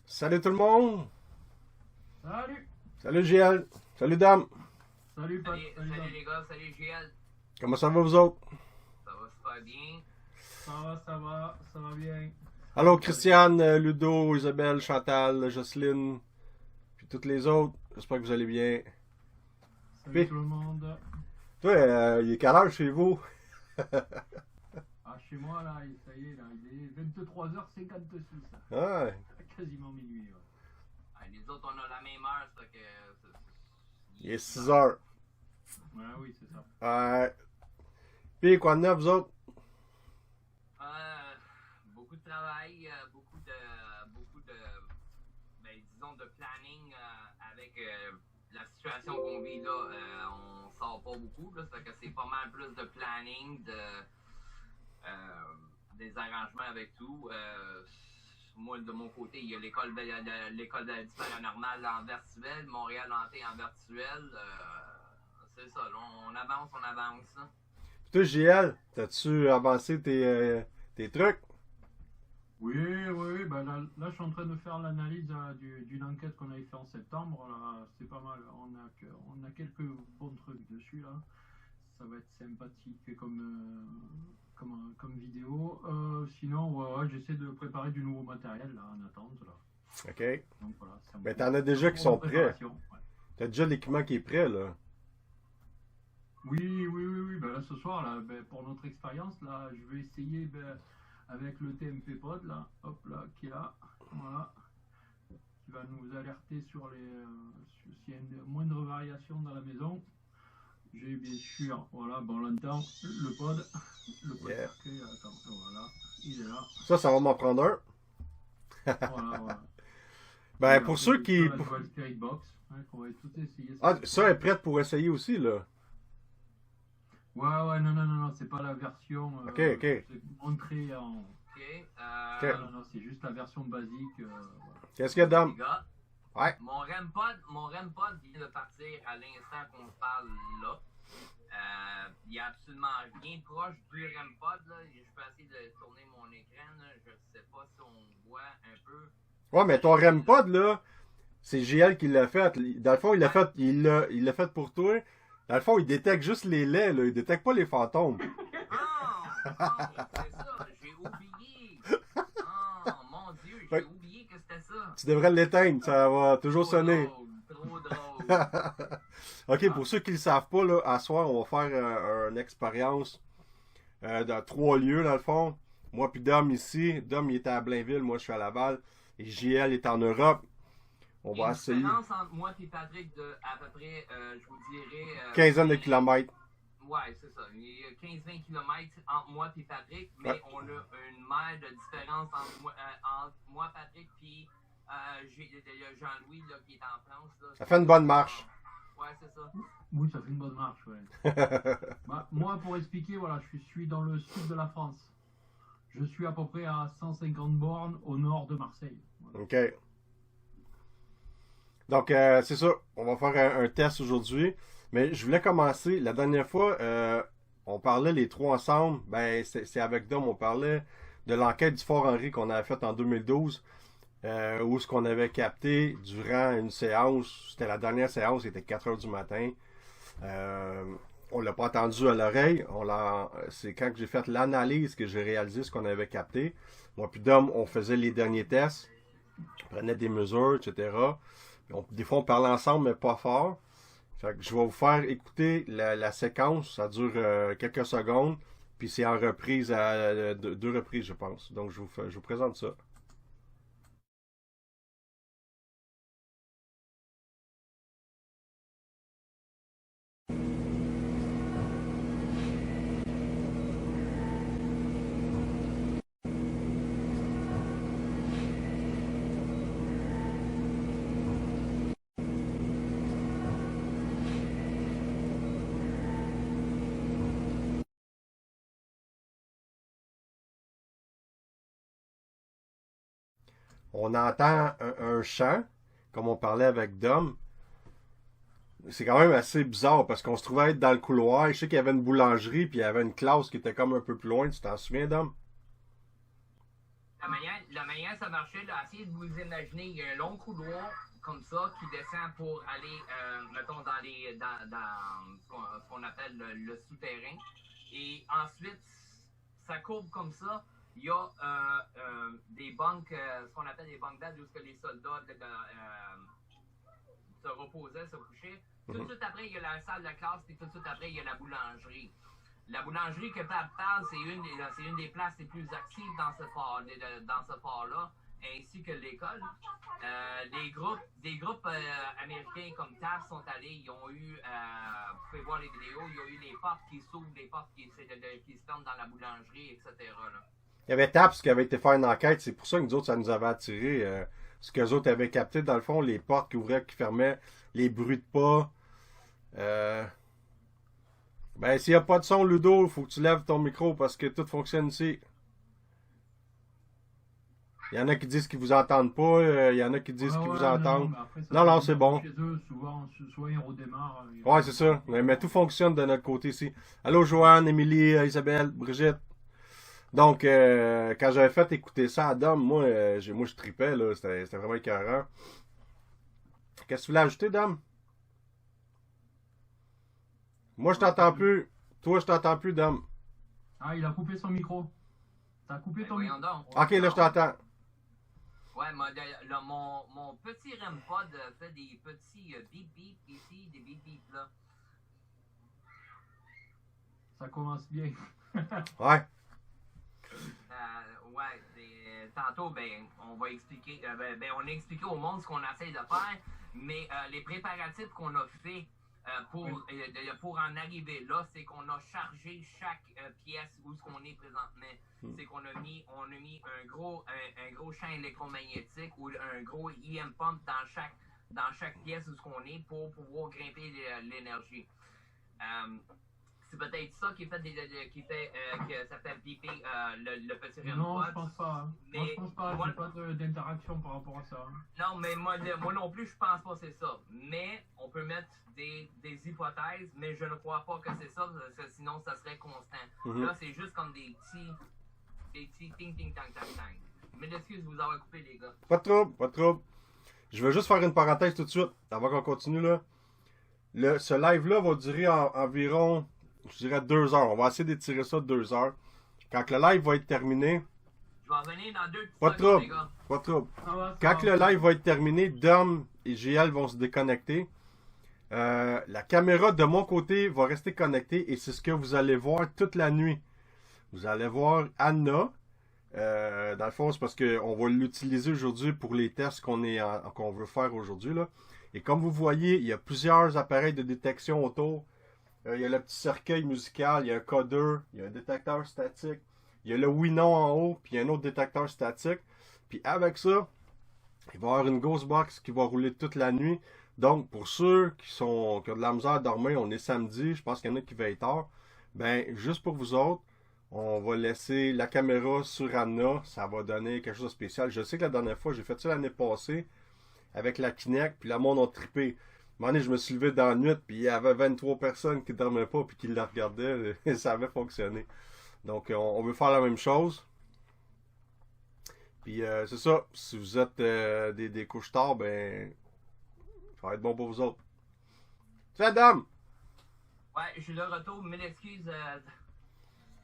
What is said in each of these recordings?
Salut tout le monde! Salut! Salut JL! Salut Dame! Salut Pat! Salut les gars, salut GL. Comment ça va vous autres? Ça va super bien. Ça va bien. Allô Christiane, Ludo, Isabelle, Chantal, Jocelyne, puis toutes les autres. J'espère que vous allez bien. Salut Puis- tout le monde. Toi, il est quelle heure chez vous? Ah, chez moi là, ça y est, là, il est 23h56. Ah, Quasiment minuit. Ouais. Ah, les autres, on a la même heure, ça que. il est 6 heures. Ouais, oui, c'est ça. Puis quoi de neuf, vous autres? Beaucoup de travail, beaucoup de, ben, disons, de planning avec la situation qu'on vit là. On sort pas beaucoup, là, ça fait que c'est pas mal plus de planning, des arrangements avec tout. Moi, de mon côté, il y a l'école du paranormal en virtuel, Montréal Hanté en virtuel. C'est ça, là, on avance. Hein. Puis toi, JL, t'as-tu avancé tes trucs? Oui, ben là, je suis en train de faire l'analyse d'une enquête qu'on avait fait en septembre. Là, c'est pas mal. On a quelques bons trucs dessus là. Ça va être sympathique comme vidéo. Sinon, ouais, j'essaie de préparer du nouveau matériel là en attente là. OK. Donc voilà. c'est un Ben, peu- t'en as déjà qui sont en prêts. préparation, ouais. T'as déjà l'équipement qui est prêt, là. Oui. Ben là, ce soir, là, ben, pour notre expérience, là, je vais essayer ben, avec le TMP Pod, là, hop là, qui est là, voilà, qui va nous alerter sur s'il y a une moindre variation dans la maison. J'ai bien sûr, voilà, bon, on l'entend, le pod Yeah. circuit, attends, voilà, il est là, Ça va m'en prendre un. voilà. Ben, Et pour après, ceux qui... la Dual Spirit Box, hein, qu'on va tout essayer. Ah, ça est prête pour essayer aussi, là. Ouais, non, c'est pas la version Ok. c'est montré en... OK. Non, c'est juste la version basique. Voilà. Qu'est-ce qu'il y a, Dame? Les gars, Ouais. mon REM-pod vient de partir à l'instant qu'on se parle là. Il n'y a absolument rien proche du REM-pod. Là. Je peux essayer de tourner mon écran. Là. Je sais pas si on voit un peu. Ouais, mais ton REM-pod, là, c'est JL qui l'a fait. Dans le fond, il l'a fait pour toi. Dans le fond, il détecte juste les laits, là. Il détecte pas les fantômes. C'est ça, j'ai oublié. Oh mon Dieu, j'ai oublié que c'était ça. Tu devrais l'éteindre, ça va toujours Trop sonner. drôle, trop drôle. OK, pour ceux qui ne le savent pas, là, à soir, on va faire une expérience dans 3 lieux, dans le fond. Moi puis Dom ici. Dom, il était à Blainville, moi je suis à Laval. Et JL est en Europe. On va essayer. Il y a une différence entre moi et Patrick de à peu près, je vous dirais... Quinzaine de kilomètres. Ouais, c'est ça. Il y a 15-20 km entre moi et Patrick, mais Ouais. on a une mer de différence entre moi Patrick, puis il y a Jean-Louis là, qui est en France. Là. Ça fait une bonne marche. Ouais, c'est ça. Oui, ça fait une bonne marche, ouais. Bah, moi, pour expliquer, voilà, je suis dans le sud de la France. Je suis à peu près à 150 bornes au nord de Marseille. Voilà. OK. Donc, c'est ça. On va faire un test aujourd'hui. Mais je voulais commencer. La dernière fois, on parlait les trois ensemble. Ben, c'est avec Dom, on parlait de l'enquête du Fort Henry qu'on avait faite en 2012. Où ce qu'on avait capté durant une séance. C'était la dernière séance, c'était 4 heures du matin. On l'a pas entendu à l'oreille. C'est quand j'ai fait l'analyse que j'ai réalisé ce qu'on avait capté. Moi puis Dom, on faisait les derniers tests. On prenait des mesures, etc. Des fois, on parlait ensemble, mais pas fort. Fait que je vais vous faire écouter la séquence. Ça dure quelques secondes. Puis c'est en reprise à 2 reprises, je pense. Donc, je vous présente ça. On entend un chant, comme on parlait avec Dom. c'est quand même assez bizarre parce qu'on se trouvait être dans le couloir. Je sais qu'il y avait une boulangerie puis il y avait une classe qui était comme un peu plus loin. Tu t'en souviens, Dom? La manière ça marchait, là, essayez de vous imaginer, il y a un long couloir comme ça qui descend pour aller, mettons, dans ce qu'on appelle le souterrain. Et ensuite, ça courbe comme ça. Il y a des banques, ce qu'on appelle des banques d'aide où les soldats se reposaient, se couchaient. Tout de suite après, il y a la salle de classe, puis tout de suite après, il y a la boulangerie. La boulangerie que Pat parle, c'est une des places les plus actives dans ce port-là, ainsi que l'école. Des groupes américains comme TAF sont allés, ils ont eu, vous pouvez voir les vidéos, il y a eu les portes qui s'ouvrent, des portes qui se ferment dans la boulangerie, etc. Là. Il y avait TAPS qui avait été faire une enquête. C'est pour ça que nous autres, ça nous avait attiré. Ce que les autres avaient capté, dans le fond, les portes qui ouvraient, qui fermaient, les bruits de pas. Ben, s'il n'y a pas de son, Ludo, il faut que tu lèves ton micro parce que tout fonctionne ici. Il y en a qui disent qu'ils vous entendent pas, il y en a qui disent qu'ils vous entendent. Non, c'est bon. Chez eux, souvent, soit ils redémarrent. Ouais, c'est ça. Mais tout fonctionne de notre côté ici. Allô, Joanne, Émilie, Isabelle, Brigitte. Donc, quand j'avais fait écouter ça à Dom, moi, je tripais, là. C'était vraiment écœurant. Qu'est-ce que tu voulais ajouter, Dom? Moi, je t'entends plus. Toi, je t'entends plus, Dom. Ah, il a coupé son micro. T'as coupé ton micro. Ok, là, je t'entends. Ouais, mon petit REM-pod fait des petits bip-bip ici, des bip-bip là. Ça commence bien. Ouais. Tantôt, on va expliquer, on a expliqué au monde ce qu'on essaie de faire, mais les préparatifs qu'on a fait pour en arriver là, c'est qu'on a chargé chaque pièce où ce qu'on est présentement. C'est qu'on a mis un gros champ électromagnétique ou un gros EM pump dans chaque pièce où ce qu'on est pour pouvoir grimper l'énergie. C'est peut-être ça qui fait que ça fait piper le petit REM-pod. Non, je pense pas. Mais moi, je pense pas. J'ai pas d'interaction par rapport à ça. Non, mais moi non plus, je pense pas que c'est ça. Mais on peut mettre des hypothèses, mais je ne crois pas que c'est ça, parce que sinon ça serait constant. Là, c'est juste comme des petits ting-ting-tang-tang-tang. Mais excuse, vous avez coupé, les gars. Pas de trouble, pas de trouble. Je veux juste faire une parenthèse tout de suite, avant qu'on continue, là. Ce live-là va durer environ, je dirais, 2 heures. On va essayer d'étirer ça de 2 heures. Quand le live va être terminé... Je vais revenir dans 2 petites secondes, trouble, les gars. Pas de trouble. Quand le live va être terminé, Dom et GL vont se déconnecter. La caméra de mon côté va rester connectée et c'est ce que vous allez voir toute la nuit. Vous allez voir Anna. Dans le fond, c'est parce qu'on va l'utiliser aujourd'hui pour les tests qu'on veut faire aujourd'hui, là. Et comme vous voyez, il y a plusieurs appareils de détection autour. Il y a le petit cercueil musical, il y a un codeur, il y a un détecteur statique, il y a le oui-non en haut, puis il y a un autre détecteur statique. Puis avec ça, il va y avoir une ghost box qui va rouler toute la nuit. Donc, pour ceux qui ont de la misère à dormir, on est samedi, je pense qu'il y en a qui veillent tard. Ben, juste pour vous autres, on va laisser la caméra sur Anna. Ça va donner quelque chose de spécial. Je sais que la dernière fois, j'ai fait ça l'année passée avec la Kinect, puis le monde a trippé. À un moment donné, je me suis levé dans la nuit, puis il y avait 23 personnes qui ne dormaient pas, puis qui la regardaient, et ça avait fonctionné. Donc, on veut faire la même chose. Puis, c'est ça. Si vous êtes des couches tard, ben, ça va être bon pour vous autres. Salut, dame! Ouais, je suis de retour, mille excuses.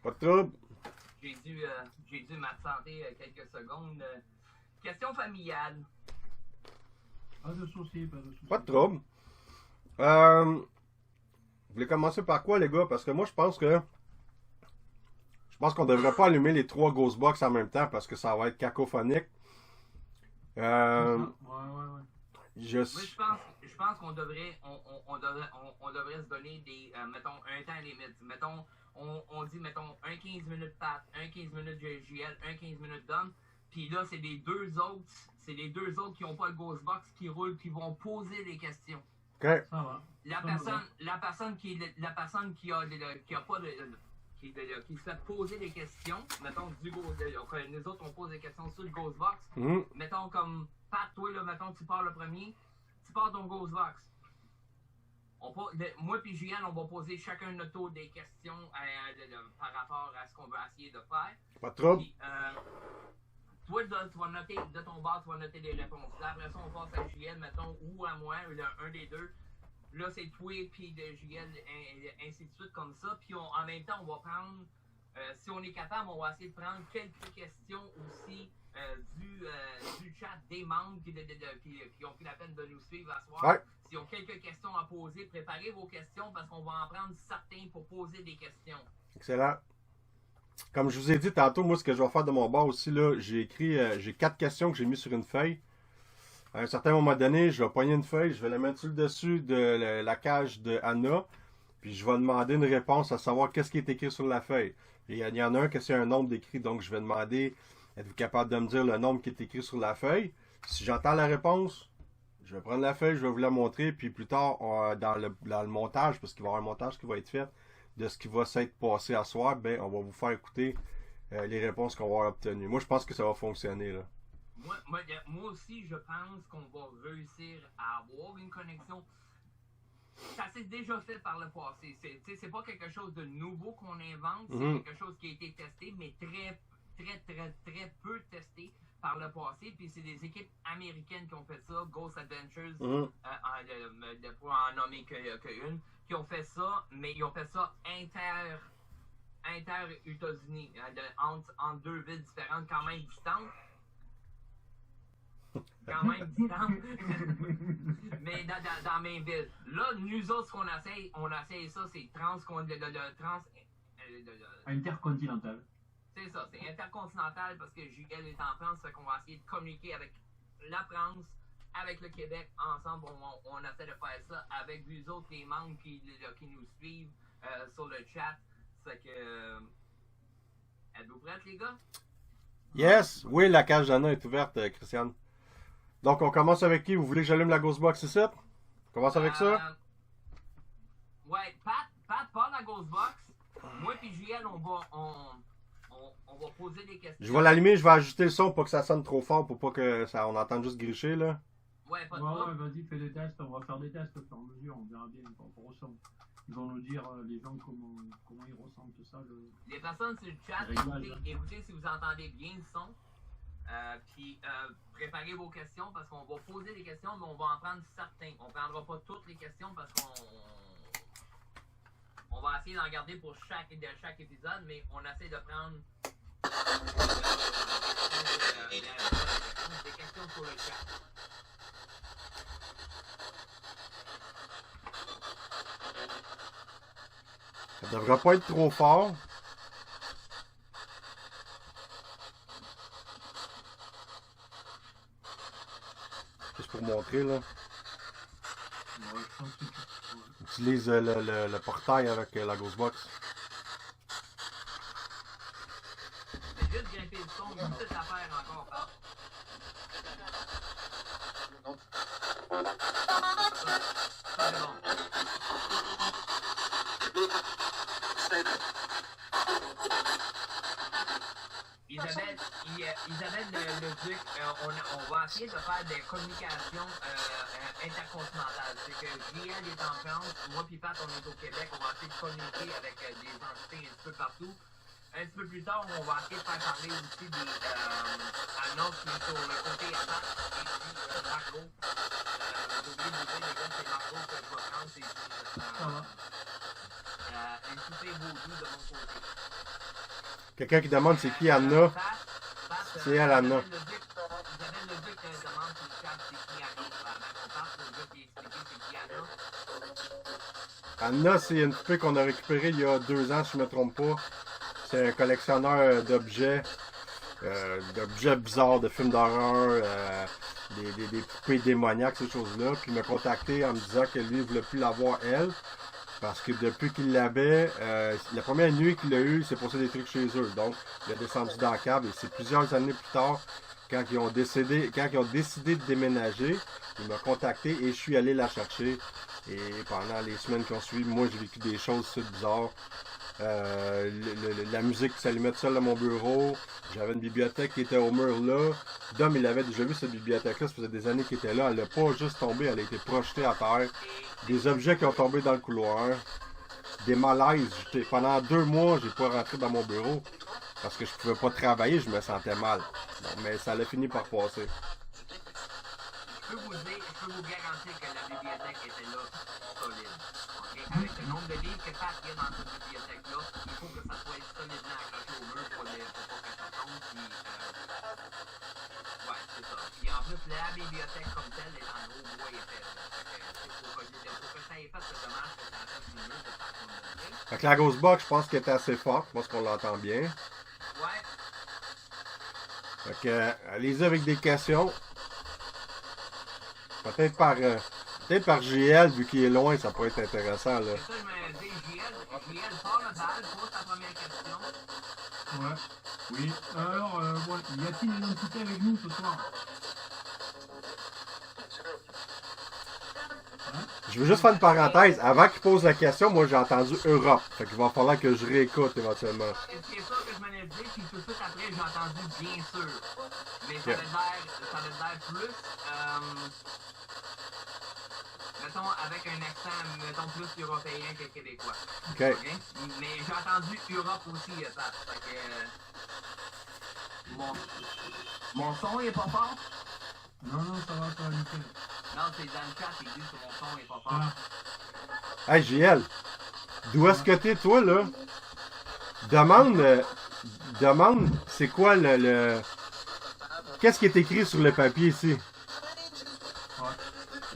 Pas de trouble. J'ai dû m'absenter quelques secondes. Question familiale. Pas de soucis, pas de soucis. Pas de trouble. Vous voulez commencer par quoi, les gars? Parce que moi, je pense qu'on devrait pas allumer les 3 Ghost Box en même temps parce que ça va être cacophonique. Ouais. Je pense qu'on devrait, on devrait se donner des, mettons, un temps limite. Mettons, on dit, mettons, un 15 minutes Pat, un 15 minutes JL, un 15 minutes Dom. Puis là, c'est les deux autres qui n'ont pas le Ghost Box qui roulent, qui vont poser les questions. OK. Ça va. La personne qui se fait poser des questions, mettons, nous autres, on pose des questions sur le Ghost Box. Mettons, comme, Pat, toi, là, mettons, tu pars le premier, tu pars ton Ghost Box. Moi et Julien, on va poser chacun notre tour des questions par rapport à ce qu'on va essayer de faire. Pas de trouble. Puis, toi, tu vas noter, de ton bord, tu vas noter les réponses. Là, après ça, on passe à Julien, mettons, ou à moi, un des deux. Là, c'est toi, puis de Julien, ainsi de suite, comme ça. Puis, en même temps, on va prendre, si on est capable, on va essayer de prendre quelques questions aussi du chat des membres qui ont pris la peine de nous suivre à soir. Ouais. S'ils ont quelques questions à poser, préparez vos questions parce qu'on va en prendre certains pour poser des questions. Excellent. Comme je vous ai dit tantôt, moi, ce que je vais faire de mon bord aussi, là, j'ai 4 questions que j'ai mis sur une feuille. À un certain moment donné, je vais pogner une feuille, je vais la mettre sur le dessus de la cage de Anna, puis je vais demander une réponse à savoir qu'est-ce qui est écrit sur la feuille. Et il y en a un qui c'est un nombre d'écrits, donc je vais demander, êtes-vous capable de me dire le nombre qui est écrit sur la feuille? Si j'entends la réponse, je vais prendre la feuille, je vais vous la montrer, puis plus tard, dans le montage, parce qu'il va y avoir un montage qui va être fait de ce qui va s'être passé à soir, ben, on va vous faire écouter les réponses qu'on va avoir obtenues. Moi, je pense que ça va fonctionner, là. Moi aussi, je pense qu'on va réussir à avoir une connexion. Ça s'est déjà fait par le passé. C'est pas quelque chose de nouveau qu'on invente, c'est quelque chose qui a été testé, mais très peu testé par le passé. Puis c'est des équipes américaines qui ont fait ça, Ghost Adventures, pour en nommer qu'une, qui ont fait ça, mais ils ont fait ça inter-États-Unis, entre deux villes différentes, quand même distantes. Mais dans la même ville. Là, nous autres, ce qu'on essaye ça, c'est intercontinental. C'est ça, c'est intercontinental parce que Julien est en France, fait qu'on va essayer de communiquer avec la France, avec le Québec, ensemble. On essaie de faire ça avec vous autres, les membres qui nous suivent sur le chat. C'est que. Êtes-vous prêts, les gars? Yes! Oui, la cage d'Anna est ouverte, Christiane. Donc, on commence avec qui? Vous voulez que j'allume la Ghostbox ici? On commence avec ça? Ouais, Pat, pas la Ghostbox. Moi et Julien, on va poser des questions. Je vais l'allumer, je vais ajuster le son pour pas que ça sonne trop fort, pour pas que on entende juste gricher, là. Ouais, pas de problème. Vas-y, fais des tests, on va faire des tests au fur et à mesure, on verra bien par rapport au son. Ils vont nous dire, les gens, comment ils ressentent tout ça. Les personnes sur le chat, écoutez si vous entendez bien le son. Puis préparez vos questions parce qu'on va poser des questions, mais on va en prendre certains. On ne prendra pas toutes les questions parce qu'on va essayer d'en garder pour chaque épisode, mais on essaie de prendre des questions sur le chat. Ça devrait pas être trop fort. Juste pour montrer, là. Utilise le portail avec la Ghostbox. C'est juste grimper le son, une petite affaire encore. C'est bon. Isabelle Leduc, on va essayer de faire des communications intercontinentales. C'est que JL est en France, moi et Pat on est au Québec, on va essayer de communiquer avec des entités un petit peu partout. Un petit peu plus tard, on va essayer de faire parler aussi des Anna qui est sur le côté à Pat et puis Marco. J'ai oublié de vous dire, les gars, c'est Marco que je vais prendre, c'est un souper vaudou de mon côté. Quelqu'un qui demande c'est qui Anna? C'est elle, Anna. Isabelle Leduc demande sur le chat c'est qui Anna. On parle pour le gars qui expliqué c'est qui Anna. Anna, c'est une poupée qu'on a récupérée il y a 2 ans, si je ne me trompe pas. C'est un collectionneur d'objets bizarres, de films d'horreur, des poupées démoniaques, ces choses-là. Puis il m'a contacté en me disant que lui, il ne voulait plus l'avoir, elle. Parce que depuis qu'il l'avait, la première nuit qu'il l'a eu, il s'est passé des trucs chez eux. Donc, il a descendu dans le câble. Et c'est plusieurs années plus tard, quand ils ont décidé de déménager, il m'a contacté et je suis allé la chercher. Et pendant les semaines qui ont suivi, moi, j'ai vécu des choses bizarres. La musique qui s'allumait tout seul dans mon bureau. J'avais une bibliothèque qui était au mur là. Dom, il avait déjà vu cette bibliothèque-là. Ça faisait des années qu'il était là. Elle n'a pas juste tombé, elle a été projetée à terre. Des objets qui ont tombé dans le couloir. Des malaises. Pendant 2 mois, j'ai pas rentré dans mon bureau. Parce que je pouvais pas travailler, je me sentais mal. Bon, mais ça a fini par passer. Je peux vous garantir que la bibliothèque était là, solide. Okay? Avec le nombre de livres que Pat y a dans cette bibliothèque-là, il faut que ça soit solidement accroché au mur pour pas que ça tombe. Puis, ouais, c'est ça. Puis en plus, la bibliothèque comme telle est en gros bois épais. Il faut que ça ait fait le dommage que ça a fait du mur de façon de. Fait que la grosse box, je pense qu'elle était assez forte. Parce qu'on l'entend bien. Ouais. Fait que, allez-y avec des questions. Peut-être par JL, vu qu'il est loin, ça pourrait être intéressant, là. C'est ça, je me dis, JL, part le bal, pose ta première question. Ouais. Oui. Alors, bon, y a-t-il une entité avec nous ce soir? Je veux juste faire une parenthèse. Avant qu'il pose la question, moi j'ai entendu Europe. Fait qu'il va falloir que je réécoute éventuellement. C'est ça que je m'en ai dit, puis tout de suite après, j'ai entendu bien sûr. Mais ça avait l'air plus, mettons, avec un accent, mettons, plus européen que québécois. OK. Okay? Mais j'ai entendu Europe aussi, ça. Fait que, mon son est pas fort? Non, ça va, ça va nickel. Non, c'est dans le chat, il dit que mon son est pas fort. Hey JL, d'où est-ce que t'es toi là? Demande c'est quoi le. Qu'est-ce qui est écrit sur le papier ici? Ouais.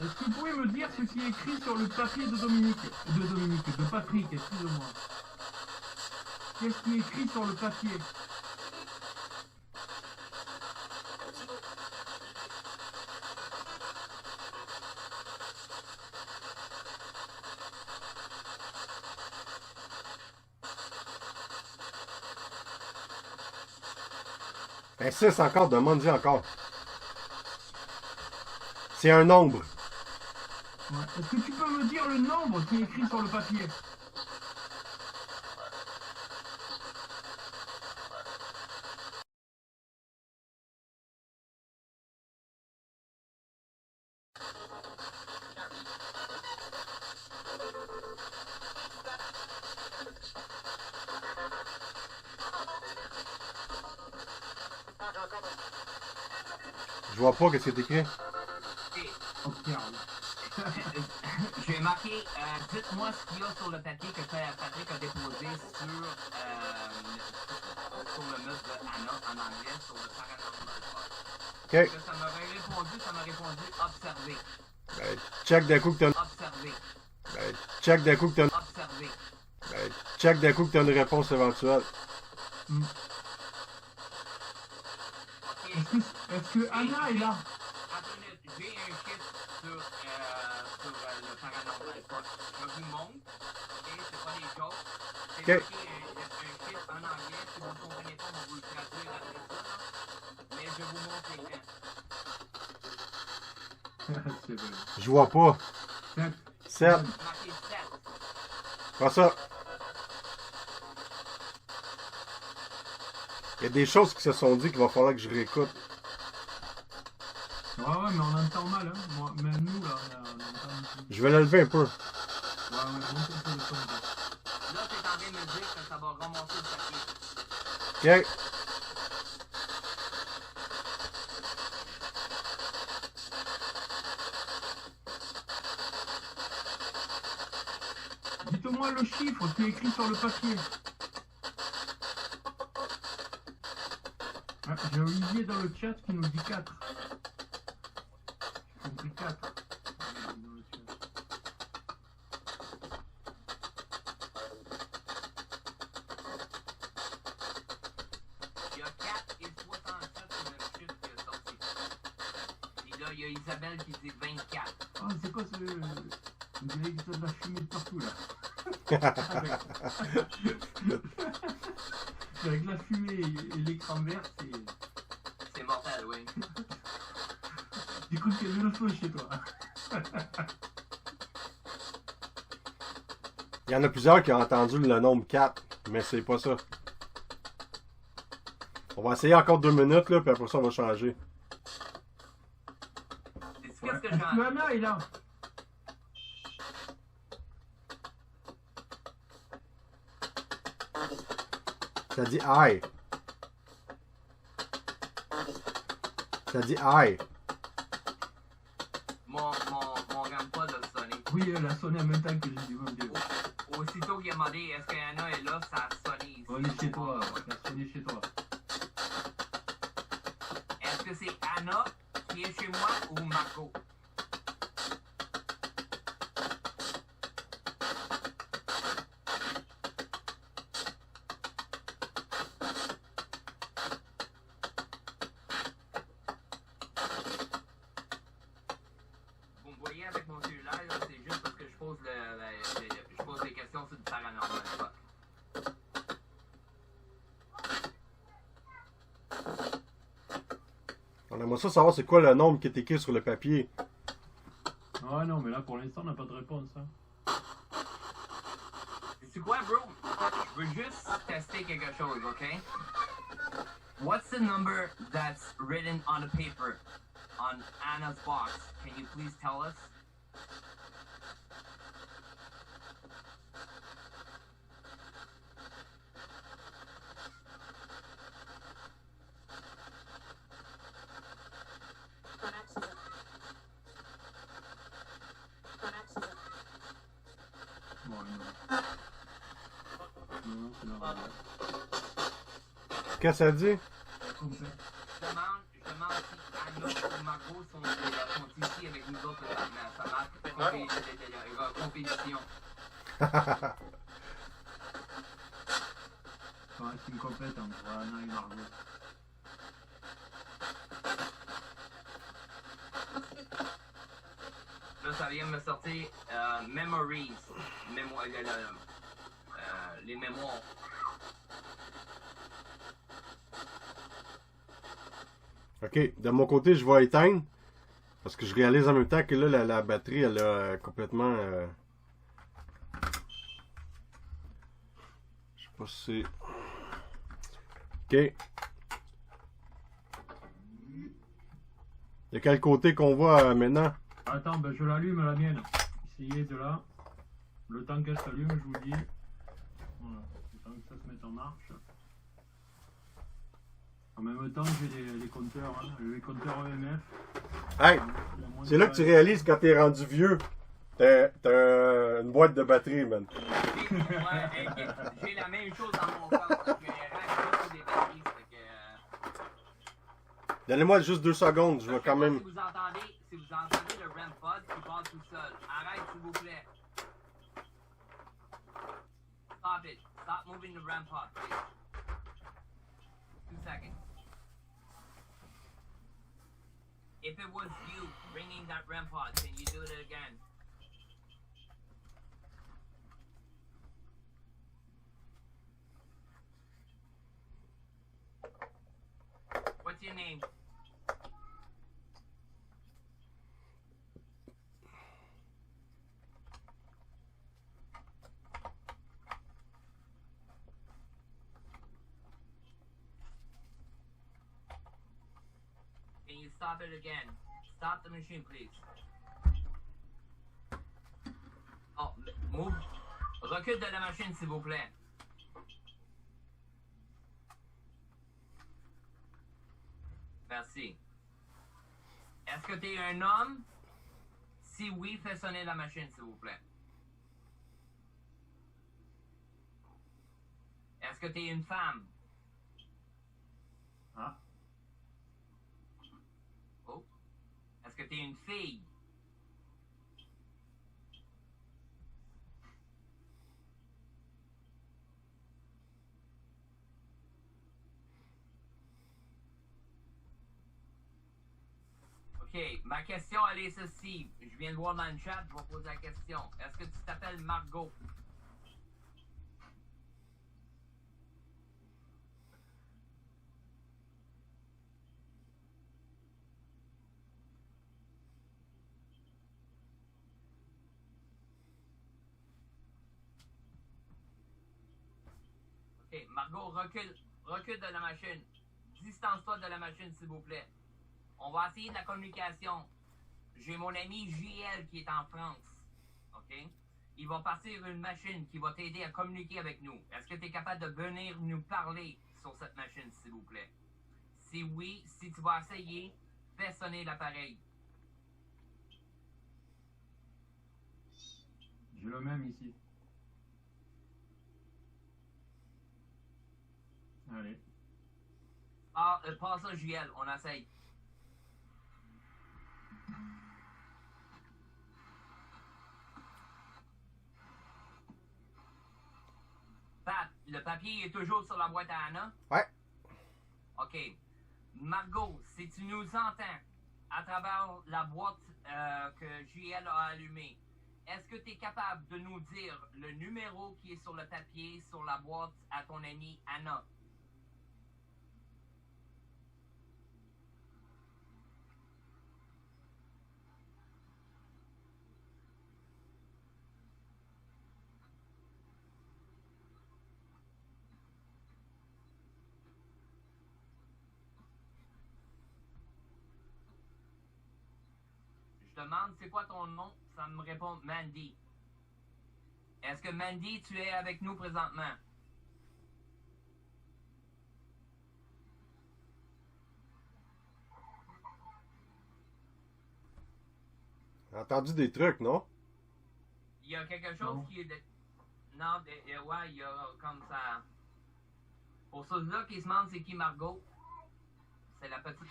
Est-ce que vous pouvez me dire ce qui est écrit sur le papier de Patrick, excusez-moi. Qu'est-ce qui est écrit sur le papier? Insiste encore, demande-y encore. C'est un nombre. Ouais. Est-ce que tu peux me dire le nombre qui est écrit sur le papier? Je vois pas qu'est-ce qui est écrit. Oh, merde. J'ai marqué, dites-moi ce qu'il y a sur le papier que Patrick a déposé sur le mur de Anna en anglais, sur le paranormal. OK. Ça m'a répondu observer. Ben, check d'un coup que t'as une... Observer. Ben, check d'un coup que t'as une... Observer. Ben, check d'un coup que t'as une réponse éventuelle. Mm. Ok. Est-ce que Anna est là? Attendez, j'ai un chiffre sur le paranormal. Je vous montre. Ok, c'est pas des choses. C'est Ok. marqué un chiffre en anglais. Si vous ne comprenez pas, on va vous le traduire après ça. Là. Mais je vous montre l'écran. C'est vrai. Je vois pas. 7. Marqué 7. Pas ça. Il y a des choses qui se sont dit qu'il va falloir que je réécoute. Ouais, mais on entend mal, hein. Moi, même nous, là, on entend... Je vais le lever un peu. Ouais, monte un peu le son. Là, t'es en train de me dire que ça va remonter le papier. OK. Dites-moi le chiffre qui est écrit sur le papier. Ah, j'ai Olivier dans le chat qui nous dit 4. J'ai compris 4. Dans le chat. Il y a 4 et 67 sur le chiffre qui est sorti. Et là, il y a Isabelle qui dit 24. Ah, c'est quoi ce... On dirait que t'as de la fumée de partout, là. Avec la fumée et l'écran vert, C'est mortel, oui. du coup, qu'il y a le feu chez toi. Il y en a plusieurs qui ont entendu le nombre 4. Mais c'est pas ça. On va essayer encore 2 minutes, là, puis après ça, on va changer. Qu'est-ce que Est-ce j'ai que Anna est là? Ça dit aïe. Ça dit aïe. mon grandpa a sonné. Oui, elle a sonné en même temps que j'ai dit mon Dieu. Aussitôt qu'il a demandé est-ce qu'Anna est là, ça a sonné ici. On est chez toi, elle a sonné chez toi. Est-ce que c'est Anna qui est chez moi ou Marco? Vous me voyez avec mon cellulaire, là, c'est juste parce que je pose, je pose des questions sur le paranormal. Quoi. On aimerait ça savoir c'est quoi le nombre qui est écrit sur le papier. Ah non, mais là pour l'instant on n'a pas de réponse. Hein. C'est quoi, bro? Je veux juste tester quelque chose, ok? What's the number that's written on the paper on Anna's box? Can you please tell us? Bon, non. Non, c'est normal. Qu'est-ce que ça dit? Complet. Je demande si Anna ou Margot sont ici avec nous autres maintenant. Ça marque compétition. Ça reste une complète entre Anna et Margot. Là, ça vient me sortir Memories. Les mémoires. Ok, de mon côté, je vais éteindre. Parce que je réalise en même temps que là, la batterie, elle a complètement... Je sais pas si c'est... Ok. De quel côté qu'on voit maintenant? Attends, ben je l'allume la mienne. Essayez de là. Le temps qu'elle s'allume, je vous dis. Voilà. Le temps que ça se mette en marche. En même temps, j'ai les compteurs, hein, les compteurs EMF. Hey! C'est là que tu réalises quand t'es rendu vieux. T'as une boîte de batterie, man. J'ai la même chose dans mon corps. J'ai racheté sur des batteries. Donnez-moi juste 2 secondes, je vais quand même... Si vous entendez le REM pod qui parle tout seul, arrête s'il vous plaît. Stop it. Stop moving the REM pod, please. 2 seconds. If it was you ringing that REM pod, can you do it again? What's your name? Can you stop it again? Stop the machine, please. Oh, move. Recule de la machine, s'il vous plaît. Merci. Est-ce que tu es un homme? Si oui, fais sonner la machine, s'il vous plaît. Est-ce que tu es une femme? Ah. Oh. Est-ce que tu es une fille? Ok, ma question elle est ceci. Je viens de voir dans le chat, je vais poser la question. Est-ce que tu t'appelles Margot? Ok, Margot, recule. Recule de la machine. Distance-toi de la machine, s'il vous plaît. On va essayer de la communication. J'ai mon ami JL qui est en France. OK? Il va partir une machine qui va t'aider à communiquer avec nous. Est-ce que tu es capable de venir nous parler sur cette machine, s'il vous plaît? Si oui, si tu vas essayer, fais sonner l'appareil. J'ai le même ici. Allez. Ah, pas ça, JL, on essaye. Pat, le papier est toujours sur la boîte à Anna? Ouais. OK. Margot, si tu nous entends à travers la boîte que JL a allumée, est-ce que tu es capable de nous dire le numéro qui est sur le papier, sur la boîte à ton amie Anna? Je demande c'est quoi ton nom, ça me répond Mandy. Est-ce que Mandy, tu es avec nous présentement? J'ai entendu des trucs, non? Il y a quelque chose Non. qui est... Non, ouais, il y a comme ça... Pour ceux-là qui se demandent c'est qui Margot, c'est la petite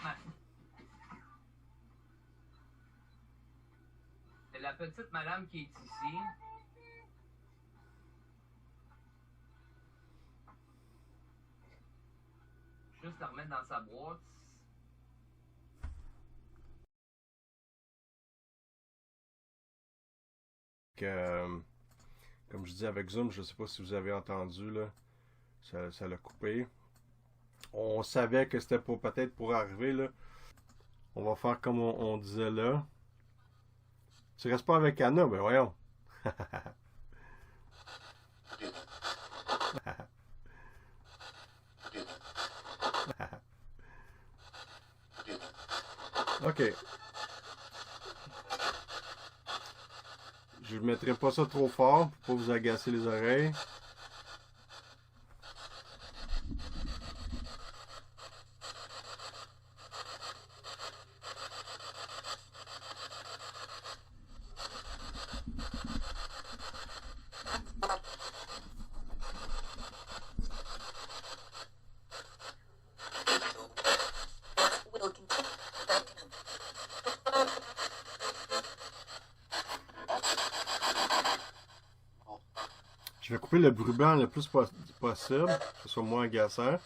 C'est la petite madame qui est ici. Juste la remettre dans sa boîte. Comme je dis avec Zoom, je sais pas si vous avez entendu, là, ça l'a coupé. On savait que c'était peut-être pour arriver, là. On va faire comme on disait là. Tu restes pas avec Anna, ben voyons. Ok. Je ne mettrai pas ça trop fort pour pas vous agacer les oreilles. Je vais couper le bruit blanc le plus possible, que ce soit moins agaçant.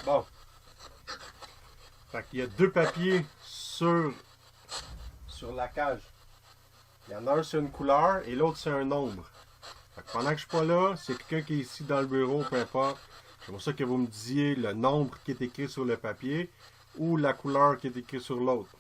Bon. Fait qu'il y a deux papiers sur la cage. Il y en a un c'est une couleur et l'autre c'est un nombre. Fait que pendant que je suis pas là, c'est quelqu'un qui est ici dans le bureau, peu importe. C'est pour ça que vous me disiez le nombre qui est écrit sur le papier ou la couleur qui est écrite sur l'autre.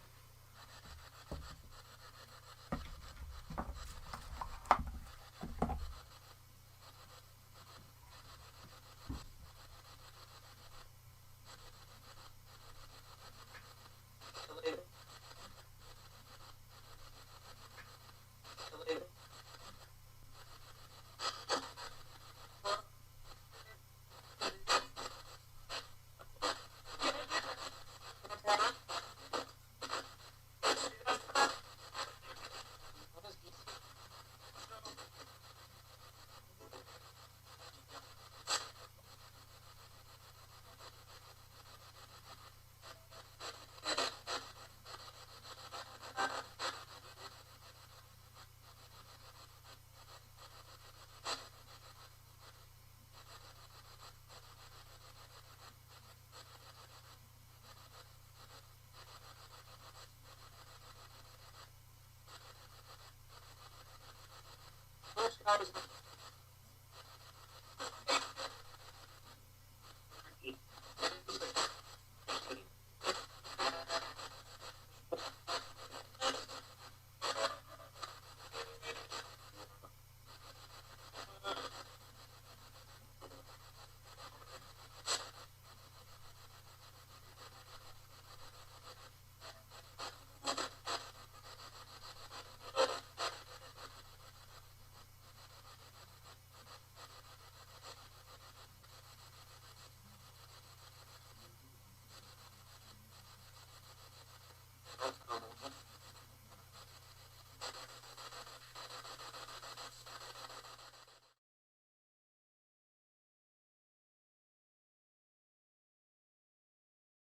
guys.